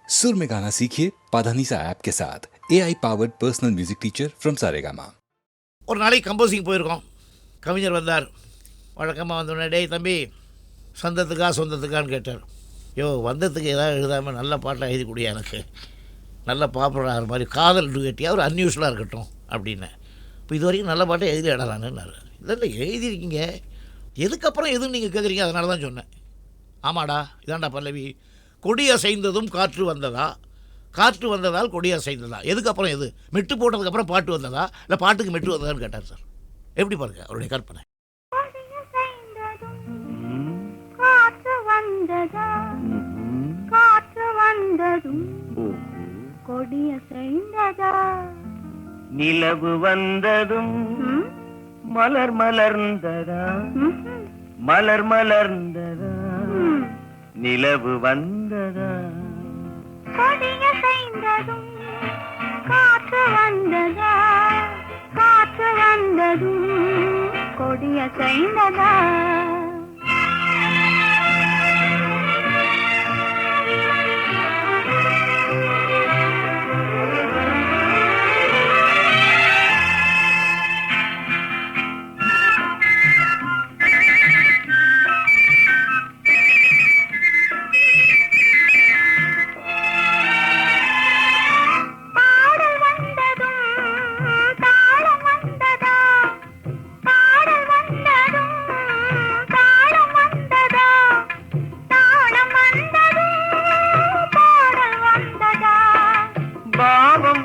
सुर में गाना सीखिए पाधानीसा ऐप के साथ AI powered personal music teacher from Saregama. ஒரு நாளைக்கு கம்போசிங் போயிருக்கோம். கவிஞர் வந்தார். வழக்கமாக வந்தோடனே, டேய் தம்பி, சொந்தத்துக்கான்னு கேட்டார். வந்ததுக்கு ஏதாவது எழுதாமல் நல்ல பாட்டாக எழுதி கொடுயா, எனக்கு நல்ல பாப்புலர் ஆகிற மாதிரி காதல் டுகெட்டியாக ஒரு அன்யூஸ்வலாக இருக்கட்டும் அப்படின்னேன். இப்போ இது வரைக்கும் நல்ல பாட்டை எழுதி இடலான்னு. இல்லை எழுதியிருக்கீங்க, எதுக்கப்புறம் எதுன்னு நீங்கள் கேட்குறீங்க, அதனால தான் சொன்னேன். ஆமாடா, இதாண்டா பல்லவி. கொடி அசைந்ததும் காற்று வந்ததா, காற்று வந்ததால் கொடி அசைந்ததா, எதுக்கப்புறம் எது? மெட்டு போட்டதுக்கப்புறம் பாட்டு வந்ததா, இல்லை பாட்டுக்கு மெட்டு வந்ததான்னு கேட்டார் சார். எப்படி பாருங்க அவருடைய கற்பனை. காற்று வந்ததும் கொடி அசைந்ததா, நிலவு வந்ததும் மலர் மலர்ந்ததா, மலர் மலர்ந்ததா, நிலவு வந்ததா, கொடி அசைந்ததும் காற்று வந்ததா, காற்று வந்ததும் கொடி அசைந்ததா.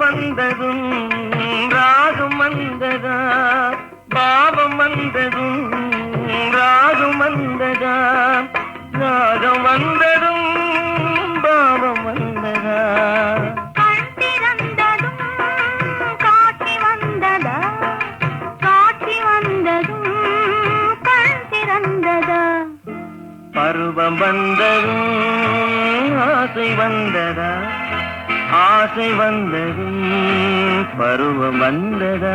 வந்ததும் ராகம் வந்ததா, பாவம் வந்ததும் ராகம் வந்ததா, ராகம் வந்ததும் பாவம் வந்ததா, கண் திறந்ததும் காட்சி வந்ததா, காட்சி வந்ததும் கண் திறந்ததா, பருவம் வந்ததும் ஆசை வந்ததா, ஆசை வந்ததும் பருவம் வந்ததா,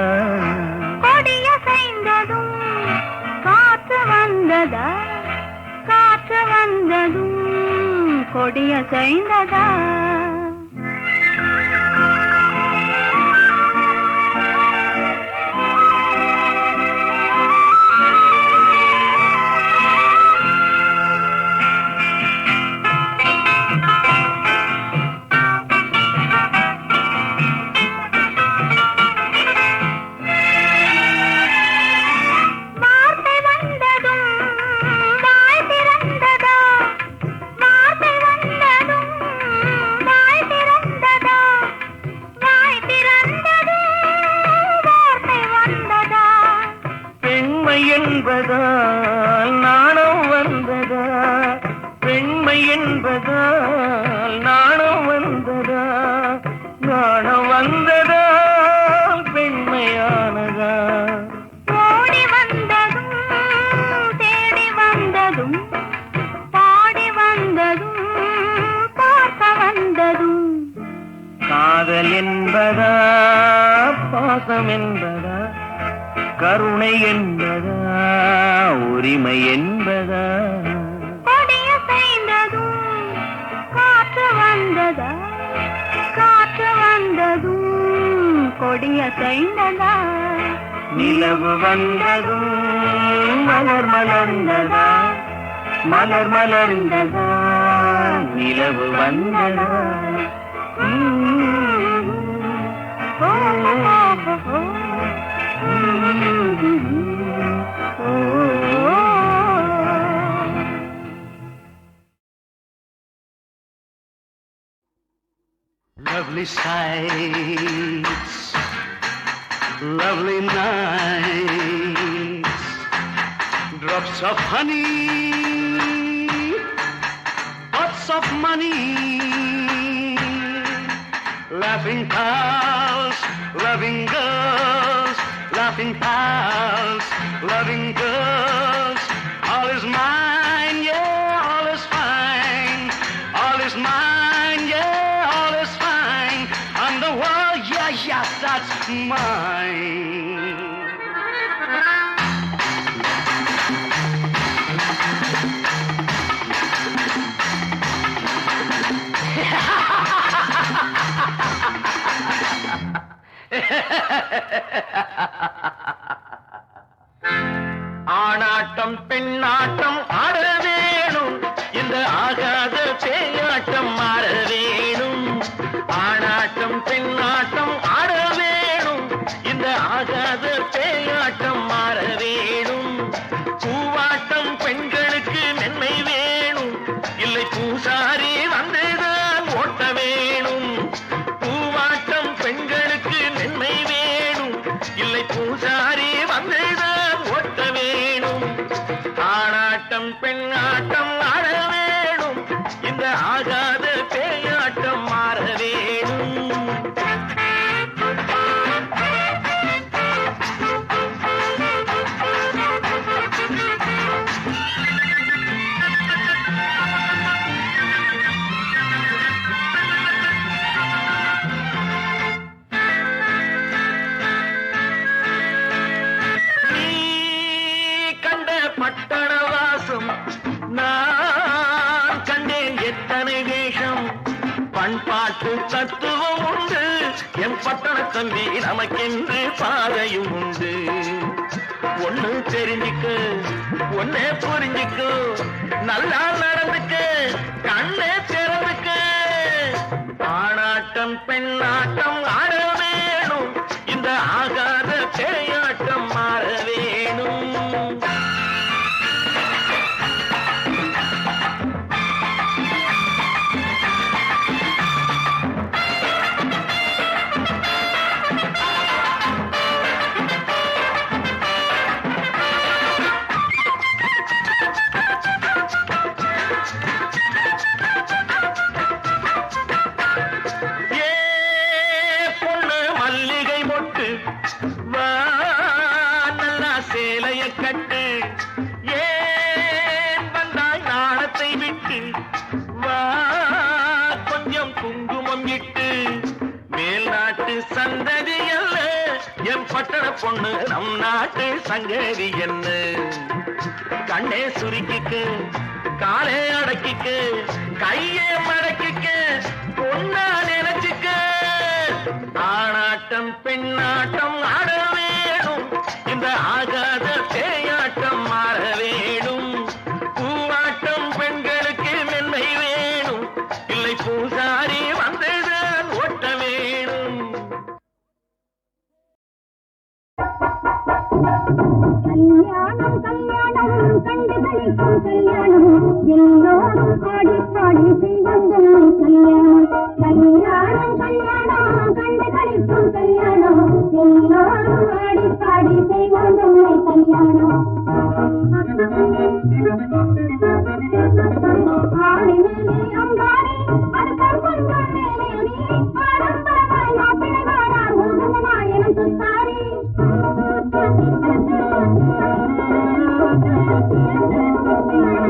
கொடி அசைந்ததும் காற்று வந்ததா, காற்று வந்ததும் கொடி அசைந்ததா. என்பதால் நாணம் வந்ததா, பெண்மை என்பதால் நாணம் வந்ததா, நாணம் வந்ததா பெண்மையானதா, ஓடி வந்ததும் தேடி வந்ததும் பாடி வந்ததும் பார்க்க வந்ததும், காதல் என்பதா பாசம் என்பதா, கருணை என்பதா உரிமை என்பதா, கொடி அசைந்ததும் காற்று வந்ததா, காற்று வந்ததும் கொடி அசைந்ததா, நிலவு வந்ததும் மலர் மலர்ந்ததா, மலர் மலர்ந்ததா, நிலவு வந்ததா. Lovely sights, lovely nights, drops of honey, pots of money, laughing pals, loving girls, laughing pals, loving girls, all is mine, yeah, all is fine, all is mine, yeah, all is fine, and the world, yeah, yeah, that's mine. ஆணாட்டம் பெண்ணாட்டம் ஆட வேணும், இந்த ஆகாத பேயாட்டம் மாற வேணும். ஆணாட்டம் பெண்ணாட்டம் ஆட வேணும், இந்த ஆகாத பேயாட்டம் மாற வேணும். பூவாட்டம் பெண்களுக்கு மென்மை வேணும், இல்லை பூசாரி வந்துதான் ஓட்ட வேணும். பூவாட்டம் பெண்களுக்கு மென்மை வேணும், இல்லை பூசாரி வந்துதான் ஓட்ட வேணும். ஆணாட்டம் பெண்ணாட்டம் ஆட வேணும், இந்த ஆகாத பேயாட்டம் மாற வேணும். பட்டணவாசம் நான் கண்டேன் எத்தனை வேஷம், பண்பாட்டு தத்துவம் உண்டு என் பட்டண தம்பி, நமக்கென்று பாதையும் உண்டு. ஒண்ணு தெரிஞ்சுக்க ஒன்னே புரிஞ்சுக்க, நல்லா நடந்துக்க கண்ணே திறந்துக்க. ஆணாட்டம் பெண்ணாட்டம் ஆட வேணும், இந்த ஆகாத பேயாட்டம் மாற வேணும். வா நல்லா சேலைய கட்டு, ஏன் வந்தாய் நாணத்தை விட்டு, வா கொஞ்சம் குங்குமம் இட்டு. மேல் நாட்டு சந்ததி அல்ல என் பட்டண பொண்ணு, நம் நாட்டு சங்கதி என்ன. கண்ணே சுருக்கிக்கு காலே அடக்கிக்கு, கையே மடக்கிக்கு பொண்ணா நினைச்சுக்க. ஆணாட்டம் பெண்ணாட்டம் ஆட வேணும், இந்த ஆகாத பேயாட்டம் மாற வேணும். பூவாட்டம் பெண்களுக்கு மென்மை வேணும், இல்லை பூசாரி வந்துதான் ஓட்ட வேணும். கல்யாணம் கல்யாணம் கண்டு கழிக்கும் கல்யாணம், எல்லோரும் பாடி பாடி செய்வதும் கல்யாணம். கல்யாணம் கல்யாணம் கண்டு கழிக்கும் கல்யாணம், எல்லோரும் பாடி பாடி செய்வதும் கல்யாணம். ஆடி மேலே அம்பாடி அடுத்தம் கொண்டான் மேலே நீ, ஆடம்பரமாய் மாப்பிள்ளை வாடார் உருகுந்த நாயனம் சுத்தாரி. Thank you.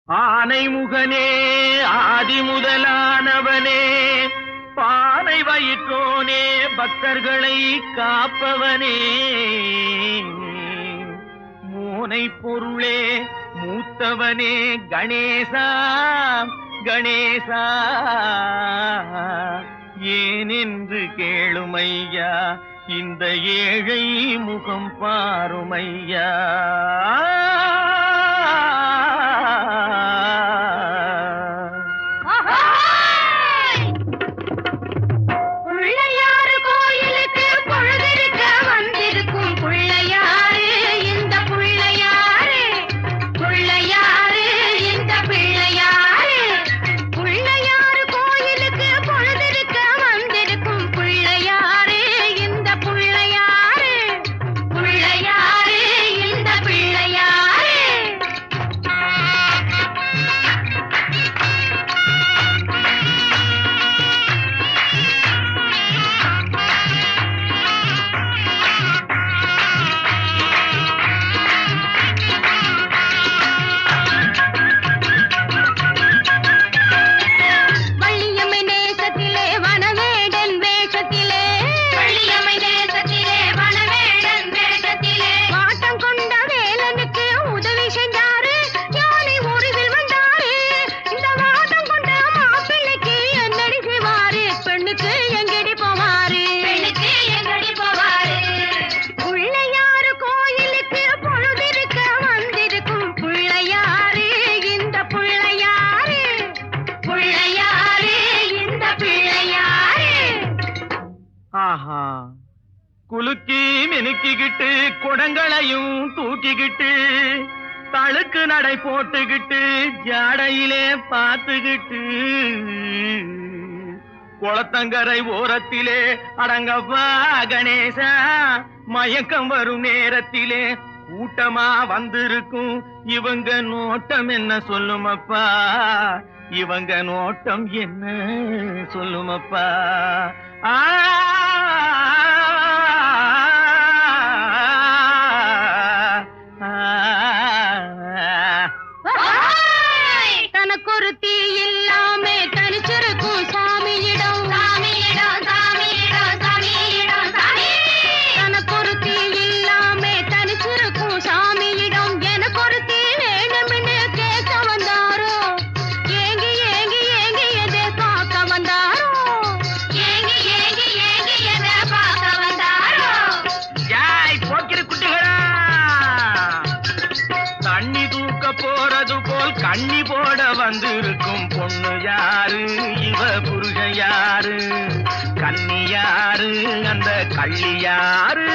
ஆனை முகனே ஆதி முதலானவனே பானை வயிற்றோனே பக்தர்களை காப்பவனே மூனை பொருளே மூத்தவனே கணேசா கணேசா ஏனென்று கேளுமையா இந்த ஏழை முகம் பாருமையா பிள்ளையாரு கோயிலுக்கு பொழுதிருக்க வந்திருக்கும் பிள்ளையாரு இந்த பிள்ளையாரு பிள்ளையாரு இந்த பிள்ளையாரு பிள்ளையாரு கோயிலுக்கு பொழுதிருக்க வந்திருக்கும் பிள்ளையாரு இந்த பிள்ளையாரு பிள்ளையாரு இந்த பிள்ளையாரு வள்ளியம்மை நேசத்திலே வனவேடன் வேஷத்திலே வள்ளியம்மை நேசத்திலே வனவேடன் வேஷத்திலே வாட்டம் கொண்ட வேலனுக்கு உதவி செஞ்சாரு யானை ஊரில் வந்தாரு இந்த வாட்டம் கொண்ட மாப்பிள்ளைக்கு என்னடி செய்வாரு பெண்ணுக்கு எங்கடி போவாரு பெண்ணுக்கு எங்கடி போவாரு பிள்ளையாரு கோயிலுக்கு பொழுதிருக்க வந்திருக்கும் பிள்ளையாரு இந்த பிள்ளையாரு பிள்ளையாரு இந்த பிள்ளையாரு ஆஹா குலுக்கி மினுக்கிக்கிட்டு குடங்களையும் தூக்கிக்கிட்டு தழுக்கு நடை போட்டுக்கிட்டு ஜாடையிலே பார்த்துக்கிட்டு குளத்தங்கரை ஓரத்திலே அடங்கப்பா கணேசா மயக்கம் வரும் நேரத்திலே கூட்டமா வந்திருக்கும் இவங்க நோட்டம் என்ன சொல்லுமப்பா இவங்க நோட்டம் என்ன சொல்லுமப்பா ஆ தனக்கொருத்தி இல்லாம தனிச்சிருக்கும் சாமியிடம் சாமியிடம் சாமியிடம் சாமியிடம் சாமி தனக்கொருத்தி இல்லாம தனிச்சிருக்கும் சாமியிடம் எனக்கொருத்தி வேண்டும்னு கேட்க வந்தாரோ ஏங்கி ஏங்கி ஏங்கி எதை பார்க்க வந்தாரோ ஏங்கி ஏங்கி ஏங்கி எதை பார்க்க வந்தாரோ யாய் போக்கிற குட்டிகளா தண்ணி தூக்க போறது போல் கண்ணி போட வந்திருக்கும் பொண்ணு யாரு இவ புருஷன் யாரு கன்னி யாரு அந்த கள்ளி யாரு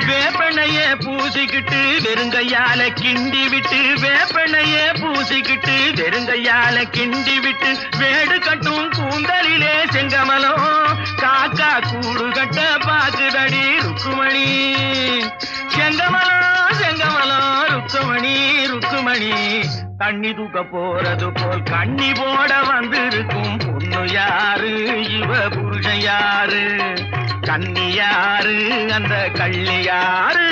வேப்பெண்ணைய பூசிக்கிட்டு வெறுங்கையால கிண்டி விட்டு வேப்பெண்ணைய பூசிக்கிட்டு வெறுங்கையால கிண்டி விட்டு வேடு கட்டும் கூந்தலிலே செங்கமலம் காக்கா கூடு கட்ட பாக்குதடி ருக்குமணி செங்கமலம் செங்கமலம் ருக்குமணி ருக்குமணி தண்ணி தூக்க போறது போல் கண்ணி போட வந்திருக்கும் பொண்ணு யாரு இவ புருஷன் யாரு கன்னி யாரு அந்த கள்ளி யாரு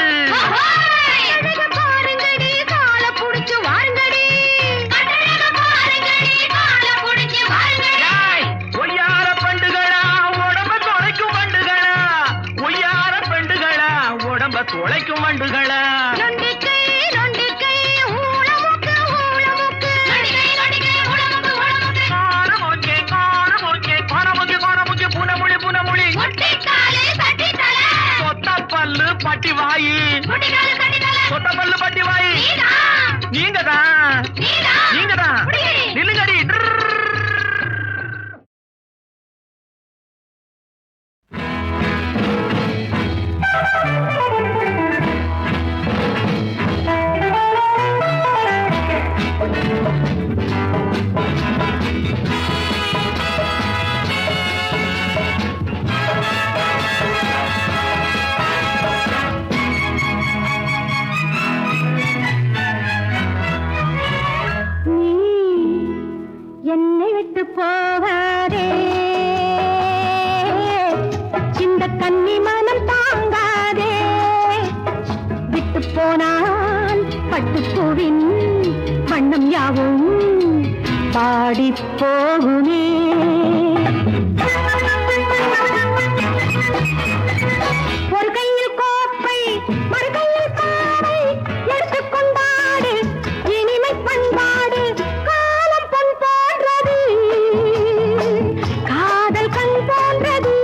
அழக பாருங்கடி கால புடிச்சு வாருங்கடி அழக பாருங்கடி கால புடிச்சு வாருங்கடி ஏய், ஒய்யார பண்டுகளா உடம்ப தொலைக்கும் பண்டுகளா ஒய்யார பண்டுகளா உடம்ப தொலைக்கும் பண்டுகளா நொண்டிக்கை நொண்டிக்கை ஊளமுக்கு ஊளமுக்கு நொண்டிக்கை நொண்டிக்கை ஊளமுக்கு ஊளமுக்கு காணமுக்கே காணமுக்கே காணமுக்கே காணமுக்கே புனமுளி புனமுளி முட்டிக்காலே சட்டித்தலை சொத்த பல்லு பட்டி வாயி முட்டிக்காலே சட்டித்தலை சொத்த பல்லு பட்டி வாயி நீதான் நீங்கதான் நீதான் நீங்கதான் புடிங்கடி. நில்லுங்கடி வாடி போகுமே. ஒரு கையில் கோப்பை மறு கையில் காவை எடுத்துக்கொண்டாடு இனிமை பண்பாடு. காலம் பொன் போன்றது காதல் கண் போன்றது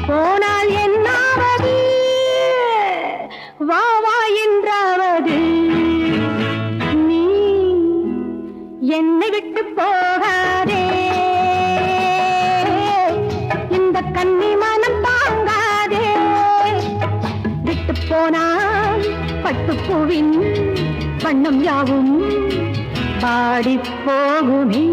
போனால் என்னாவது வா வா என்றாவது. நீ என்னை விட்டு போகாதே இந்த கன்னி மனம் தாங்காதே. விட்டு போனால் பட்டுப்பூவின் வண்ணம் யாவும் பாடி போகுமே.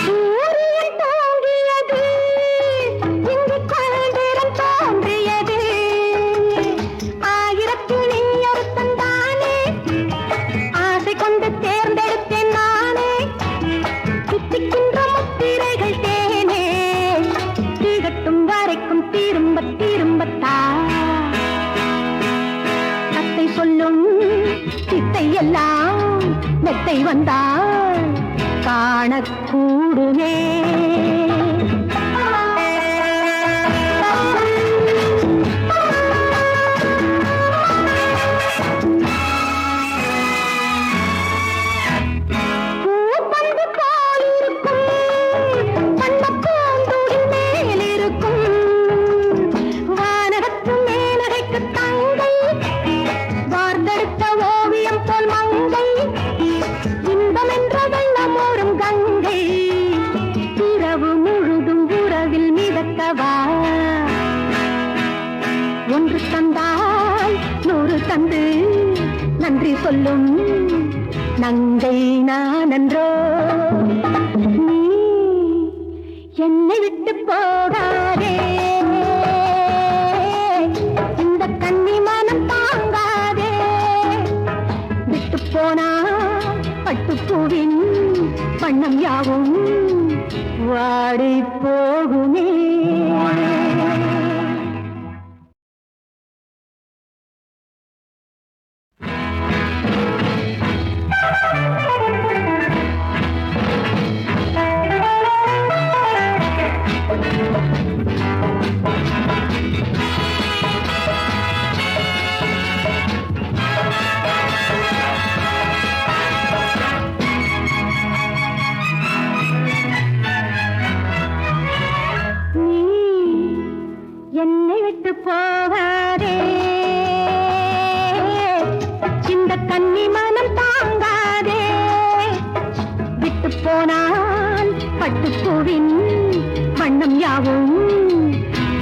சூரியன் தோன்றியது இங்கு கதிரவன் தோன்றியது. ஆயிரத்தில் நீ ஒருத்தன் தானே ஆசை கொண்டு தேர்ந்தெடுத்தேன் நானே. சித்திக்கின்ற முத்திரைகள் தேனே தீகட்டும் வரைக்கும் திரும்ப திரும்பத்தா. அத்தை சொல்லும் சித்தை எல்லாம் மெத்தை வந்தால் காணக்கூடுமே. பூப்பந்து போல் இருக்கும் வண்ணப்பூந்தொடில் மேல் இருக்கும் வானகத்து மேனகைக்கு தங்கை வார்ந்தெடுத்த ஓவியம் போல் மங்கை. இன்பம் என்ற வெள்ளம் ஓடும் கங்கை இரவு முழுதும் உறவில் மிதக்கவா. ஒன்று தந்தால் 100 தந்து நன்றி சொல்லும் நங்கை நான் அன்றோ. நீ என்னை விட்டு போகாதே இந்த கன்னி மனம் தாங்காதே. விட்டு போனால் பட்டுப்பூவின் வண்ணம் யாவும் வாடி போகுமே. நீ என்னை விட்டு போகாதே இந்த கன்னி மனம் தாங்காதே. விட்டு போனால் பட்டுப்பூவின் வண்ணம் யாவும்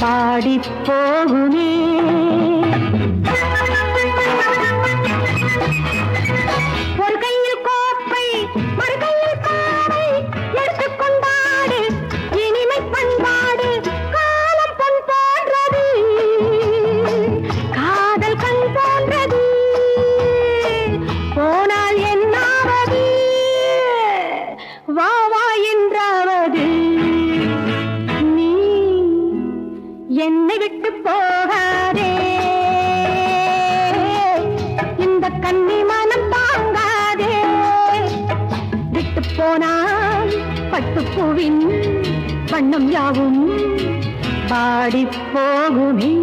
பாடி போகுமே. ஒரு கையில் கோப்பை மறு கையில் காவை எடுத்துக்கொண்டாடு இனிமை பண்பாடு. காலம் பொன் போன்றது காதல் கண் போன்றது போனால் என்னாவது வா வா என்றாவது. நீ என்னை விட்டு போகாதே இந்த கன்னி மனம் தாங்காதே. விட்டு போனால் பட்டுப்பூவின் வண்ணம் யாவும் பாடி போகுமே.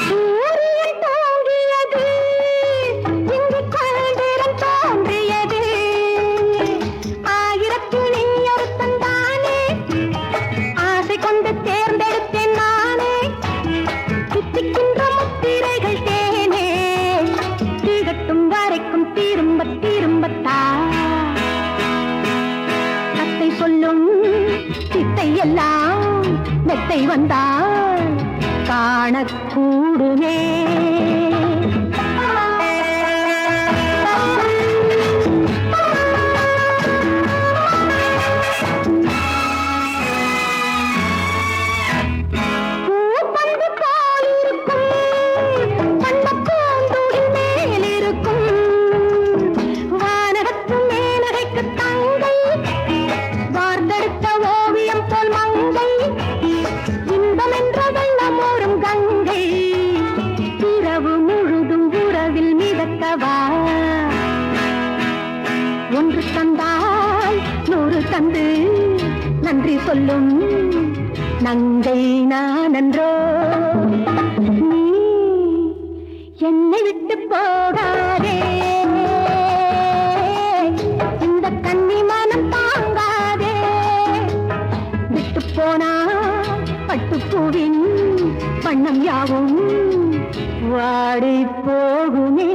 சூரியன் தோன்றியது திரும்ப திரும்பத்தா கத்தை சொல்லும் சித்தை எல்லாம் மெத்தை வந்தால் காணக்கூடுமே. ஒன்று தந்தால் 100 தந்து நன்றி சொல்லும் நங்கை நானன்றோ. நீ என்னை விட்டு போகாதே, இந்த கன்னி மனம் தாங்காதே. விட்டு போனா பட்டுப்பூவின் வண்ணம் யாவும் வாடி போகுமே.